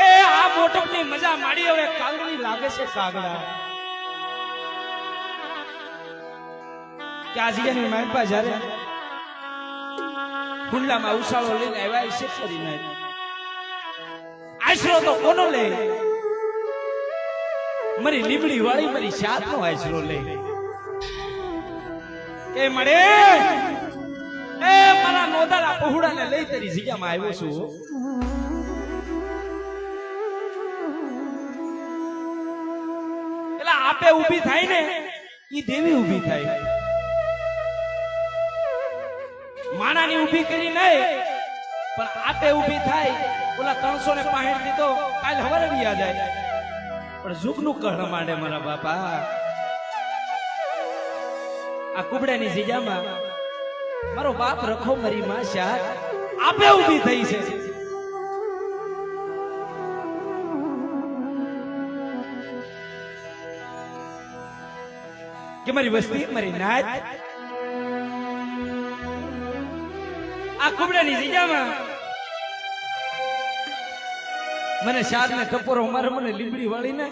એ આ મોટપની મજા માડી હવે કાગડી લાગે છે કાગડા કે આજની માનપા જ્યારે કુંડલામાં ઉછાળો લઈને આવ્યા છે કરીને આશરો તો કોનો લે મારી લીબડી વાળી મારી શાત નો આશરો લે કે મળે એ મારા નોદાળા પહોળાને લઈ તારી જગ્યામાં આવ્યો છું એટલે આપે ઊભી થાય ને ઈ દેવી ઊભી થાય માણાની ઊભી કરી નહીં પણ આપે ઊભી થાય ઓલા 365 દીધો કાલ હવારે બી આ જાય પણ ઝુકનું કણ માંડે મારા બાપા આ કુબડાની જગ્યામાં મારો બાપ રખો મારી માં શાહ આપે ઊભી થઈ છે કે મારી વસ્તી મારી નાત આ કુબડાની જગ્યામાં મને શાદ ને ટપોરો મારે મને લીમડી વાળી ને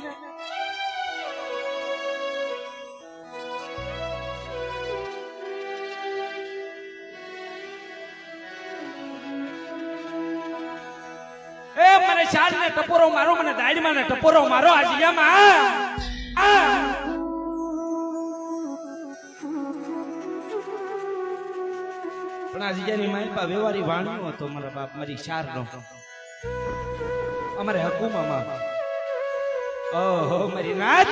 મને શાદ ને ટપોરો મારો મને દાઢમાં ને ટપોરો મારો આ જગ્યામાં પણ આ જગ્યાની માલપા વ્યવહારી વાણ્યો હતો મારા બાપ મારી શાર નો અમારે હકુમામાં ઓહો મારી નાત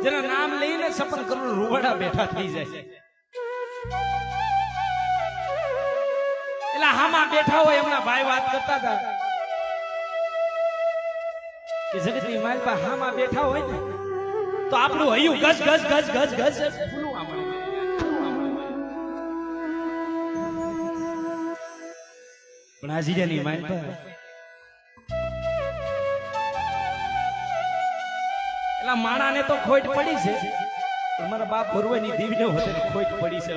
જેના નામ લઈને સપન કરોડ રૂવાડા બેઠા થઈ જાય એટલે હામાં બેઠા હોય એમના ભાઈ વાત કરતા હતા કે જગતની માલપા હામાં બેઠા હોય ને તો આપણું હૈયું ગસ ગસ ગસ ગસ ગસ ફૂલવા મળે પણ આ જીજાની માલપા એટલે માણાને તો ખોટ પડી છે પણ મારા બાપ ભરવાની દીવને હોતે ખોટ પડી છે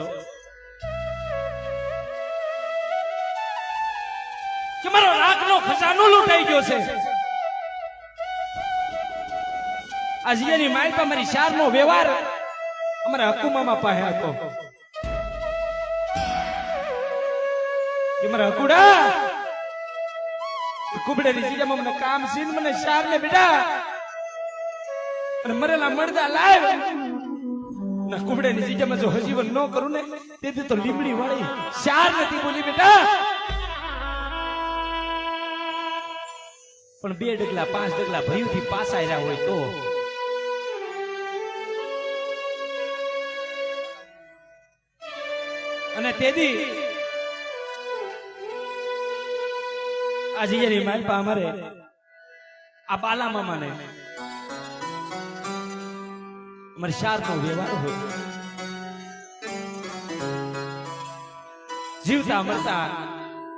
કે મારો રાખનો ખજાનો લૂંટાઈ ગયો છે આ જીજાની માલપા મારી શારનો વ્યવહાર અમારા હકુમામાં પાસે હતો કે મારા હકુડા કુબડેની જીજામાં મને કામ સીન મને શાર ને બેટા અને મરેલા મળદા લાવ ના કુબડેની જીજામાં જો હજીવન ન કરું ને તેથી તો લીમડી વાળી શાર નથી બોલી બેટા પણ 2 ડગલા 5 ડગલા ભયુંથી પાછા રહ્યા હોય તો અને તેદી આ જીજાની માલપા અમારે આ બાલા મામાને અમારી શારનો વ્યવહાર હોય જીવતા મરતા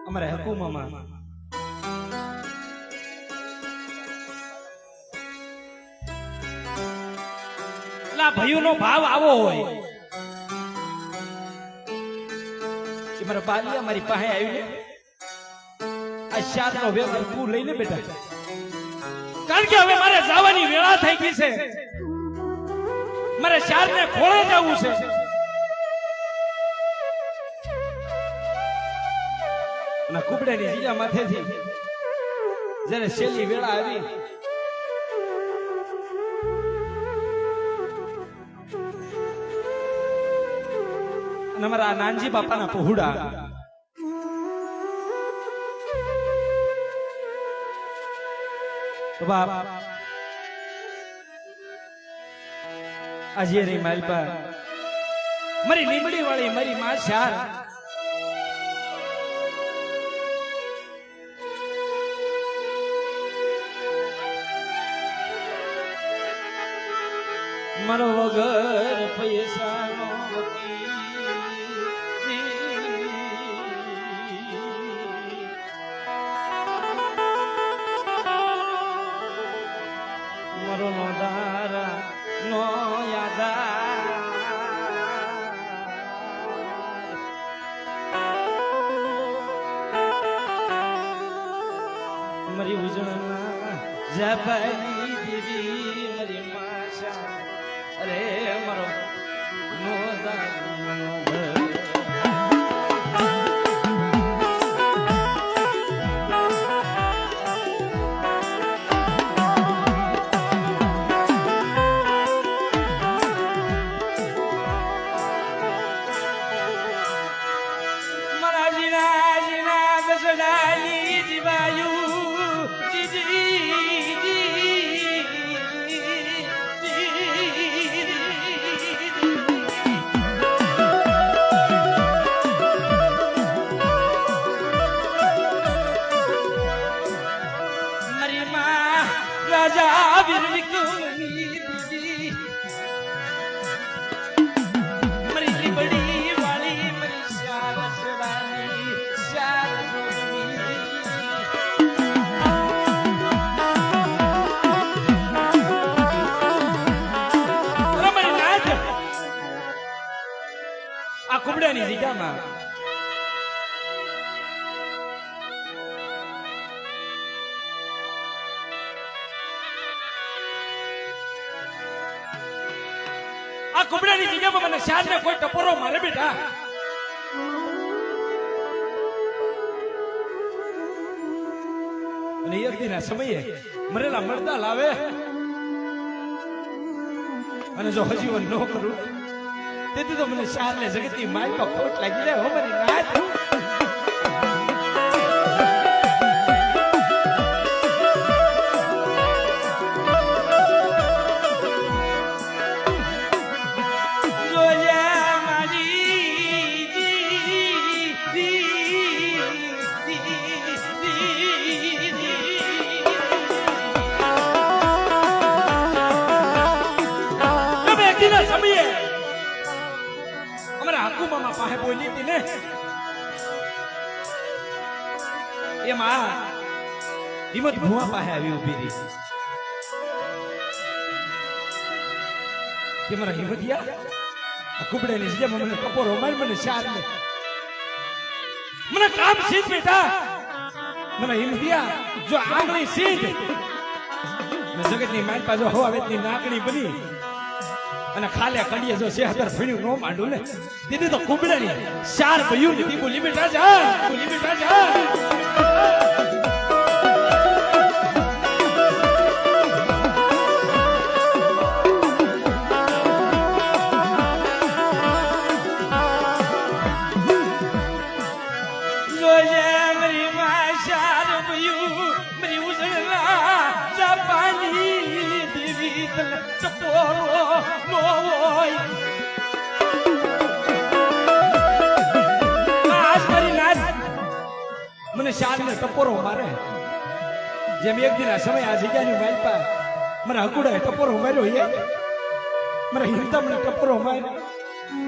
અમારે હકુમામાં ભયુનો ભાવ આવો હોય કે મારા બાલિયા મારી પાસે આવ્યું આ શારનો વ્યવહાર તું લઈને બેઠા કારણ કે હવે મારે જવાની વેળા થઈ ગઈ છે મારે શારને ખોળે જવું છે અને કુબડાની જીજા માથેથી જ્યારે છેલ્લી વેળા આવી અમારા નાનજી બાપાના પહોળા તો બાપ આજે રે માલપા મારી લીમડી વાળી મારી માં શાર મારો વગર પૈસાનો મારો નો દારા નો યાદા મારી ઉજળના જબાની દેવી મારી માશા અરે મારો નોદા કુબડાની જગ્યામાં આ કુબડાની જગ્યામાં મને શાદને કોઈ ટપોરો મારે બેટા અને એક દિન આ સમયે મરેલા મરદા લાવે અને જો હજીવન ન કરું તેથી તો મને શાર ને જગતની માય પર ખોટ લાગી જાય હો મારી નાથ સમયે અમારા હકુમામાં પાસે બોલી હતી ને એમાં હિંમત ભુવા પાસે આવી ઉભી રહી કે મારા હિંમતિયા કુબડેની જગ્યામાં મને કપોરો મારી મને શાર ને મને કામ સીધ બેટા મને હિંમતિયા જો આંગળી સીધ જગતની મારી પાસે હો આવેની નાકણી બની અને ખાલે કડીએ જો સેહતર ફળ્યું નો માંડું ને દીદી તો કુબડાની શાર ભયું દીદી બોલી બેટા જા બોલી બેટા જા મને શાર ને ટપોરો મારે જેમ એક દિન આ સમય આ જગ્યાની માલપા મને હકુડાએ ટપોરો માર્યો હે મને હિંમતા મને ટપોરો માર્યો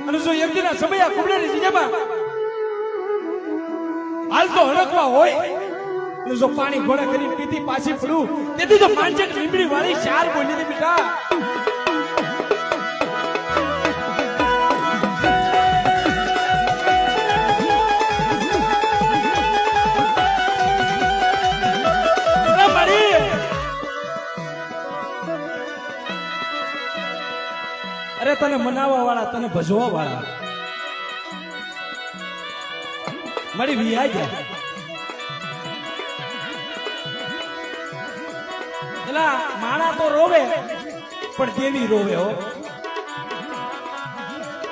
અને જો એક દિન આ સમય આ કુબડાની જગ્યામાં હાલ તો હડકવા હોય અને જો પાણી ઘોડા કરી પીતી પાછી પડું તેથી તો માંજક લીમડી વાળી શાર બોલી હતી બેટા અરે તને મનાવવા વાળા તને ભજવા વાળા મારી વિયા ગયા એલા માણા તો રોવે પણ દેવી રોવે હો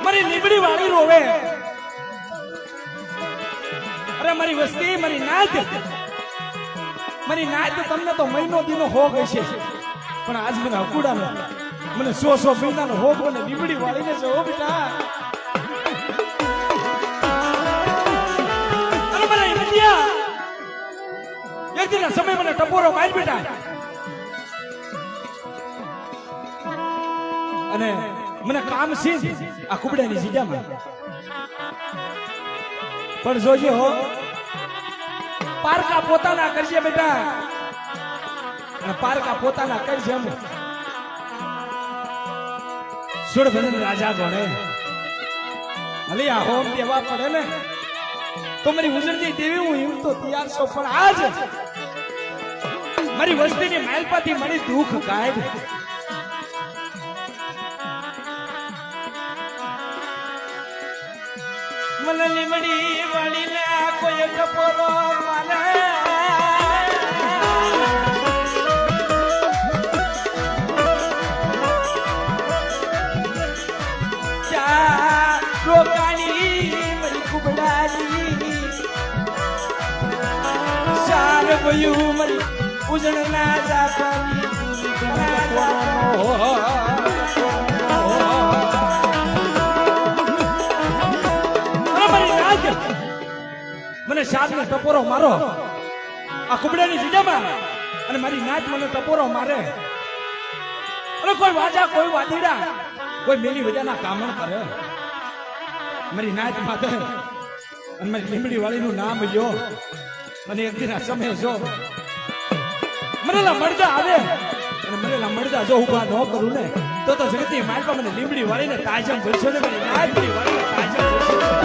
મારી લીબડી વાળી રોવે અરે મારી વસ્તી મારી નાત તમને તો મહિનો દીનો હોગ હશે પણ આજ મને હકુડા મને 100 મહિનાનો હોગ મને લીબડી વાળીને છે હો બેટા અરે મને ઇન્ડિયા એક દિન સમય મને ટપોરો માર બેટા અને મને કામ છે આ કુબડાની જગ્યામાં પણ જોજે હો પારકા પોતાના કરજે બેટા અને પારકા પોતાના કરજે અમે સુરભન રાજા ગણે અલી આ હોમ દેવા પડે ને તો મારી ઉજળતી દેવી હું એમ તો તૈયાર છું પણ આજ મારી વસ્તીની માલપાથી મારી દુઃખ કાઢ. મને લીમડી વાળીને કોઈ ટપોરો મારે મરી ઉજણ ના જાપાની મને શાદ ને ટપોરો મારો આ કુબડાની જીજામાં અને મારી નાચ મને ટપોરો મારે અને કોઈ વાજા કોઈ વાદીડા કોઈ મેલી વજાના કામણ કરે મારી નાચ માથે અને મારી લીમડી વાળીનું નામ લ્યો અને એક દિન સમય જો મરેલા મળદા આવે અને મરેલા મળદા જો ઉભા ન કરું ને તો જગતની માલપા મને લીમડી વાળીને તાજમ ભરશો ને મારી નાચડી વાળીને તાજમ ભરશો.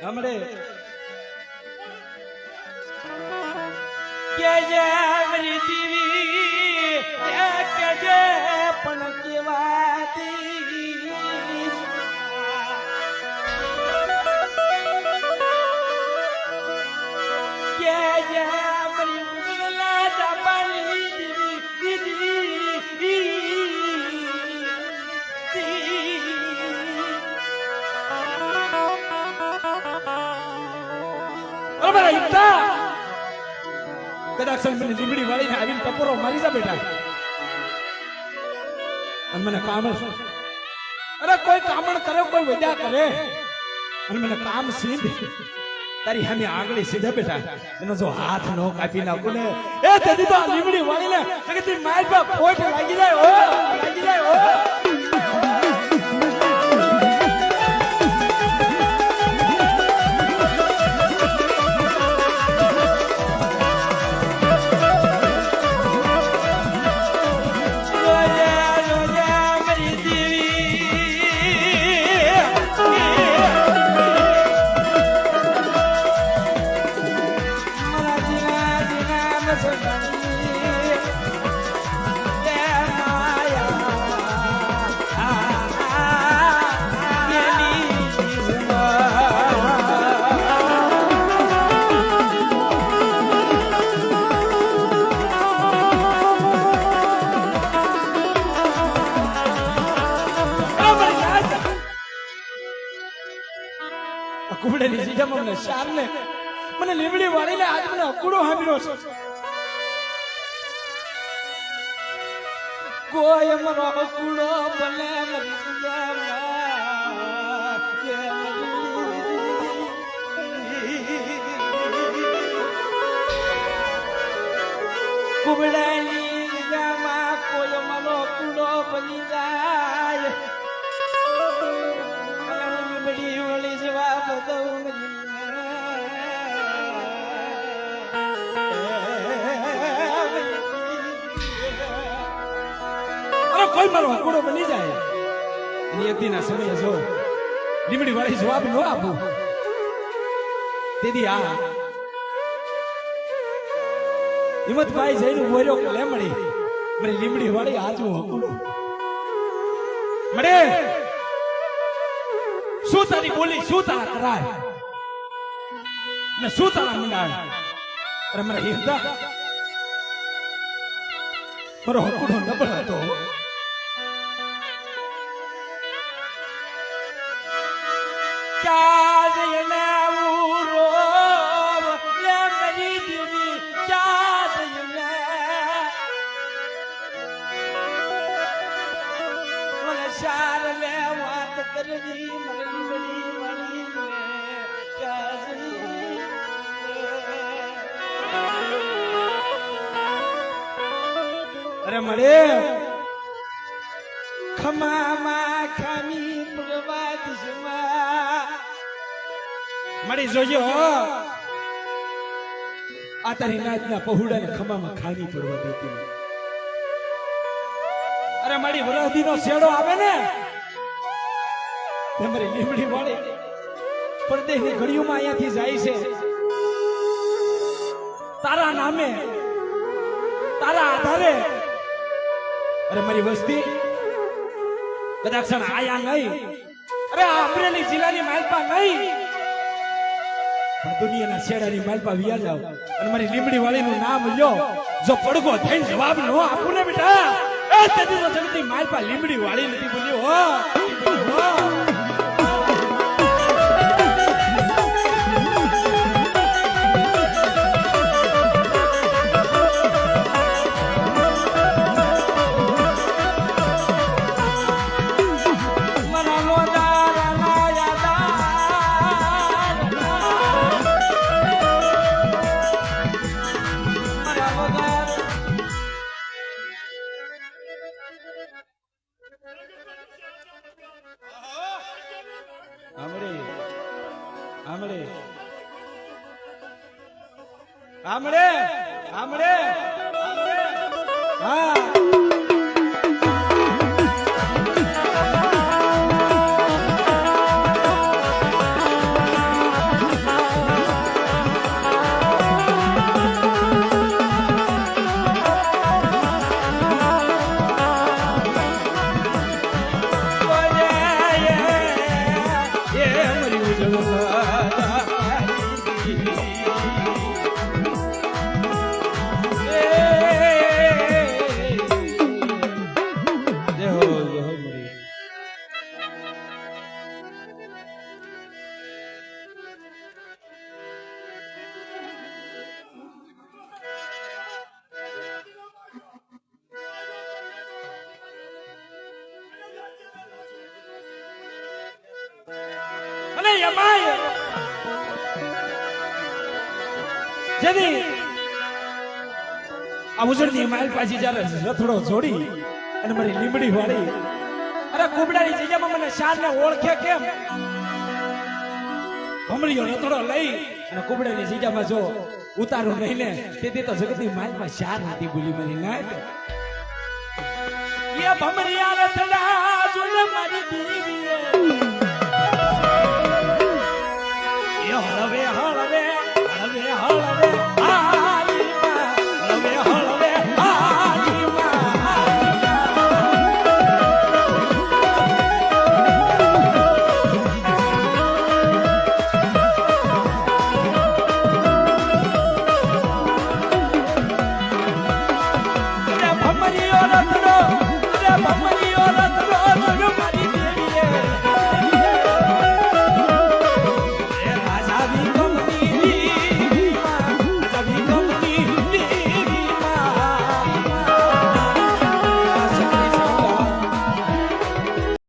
હમણે કે જે મારી દીવી કે જે પણ કેવાતી કે જે મારી ઉજળા જાપાની દીવી કદાચ મને લીમડી વાળીને આવીને ટપોરો મારી જા બેટા અને મને કામ અરે કોઈ કામણ કરે કોઈ વજા કરે અને મને કામ સીધ તારી સામે આંગળી સીધા બેટા એનો જો હાથ નો કાપી નાખું ને એ તેથી તો લીમડી વાળીને જગતની માર પર પોટ લાગી જાય ઓ લાગી જાય ઓ. કુબડાની જીજામાં મને શારને મને લીમડી વાળીને આજ મને અકુડો હાંભળ્યો છે. કોઈ અમારો અકુડો બને મરી કુબડાની જીજામાં કોઈ અમારો અકુડો બની જાય લીમડી વાળી જવાબ દઉં કોઈ મારો હકુડો બની જાય અને એક દિન આ સમયે જો લીમડી વાળી જવાબ ન આપું તેથી આ હિંમતભાઈ જઈને બોલ્યો કે લેમડી મારી લીમડી વાળી આજુ હકુડો મળે શું તારી બોલી શું તારા કરાર ને શું તારા મંડાણ અરે મારા હિરદા મારો હકુડો નબળ હતો. અરે મળે ખમામાં ખામી પડવા દિશમાં મળી જોજો આ તારી નાચના પહોળાને ખમામાં ખામી પડવા દેતી નહીં. અરે મારી વરાધીનો શેડો આવે ને તમારી લીમડી વાળી પરદેશની ઘડીઓમાં અહીંયાથી જાય છે તારા નામે તારા આધારે. અરે મારી વસ્તી કદાચ આયા નહીં, અરે અમરેલી જિલ્લાની માલપા નહીં, પણ દુનિયાના શેડાની માલપા વિયા જાવ અને મારી લીમડી વાળીનું નામ લ્યો. જો પડગો થઈને જવાબ ન આપું ને બેટા એ તેથી તો જગતની માલપા લીમડી વાળી નથી બોલ્યો હો. આમળે આમળે હા જેની આ ઉજળની માલ પાછી જ્યારે રથડો જોડી અને મારી લીમડી વાળી અરે કુબડાની જગ્યામાં મને શારને ઓળખે કેમ? ભમરીયો રથડો લઈ અને કુબડાની જગ્યામાં જો ઉતારું નહીં ને તેથી તો જગતની માલમાં શાર નથી ભૂલી મારી નાત. એ ભમરીયા રથડા જોને મારી દીવીએ હળવે હળવે હળવે હળવે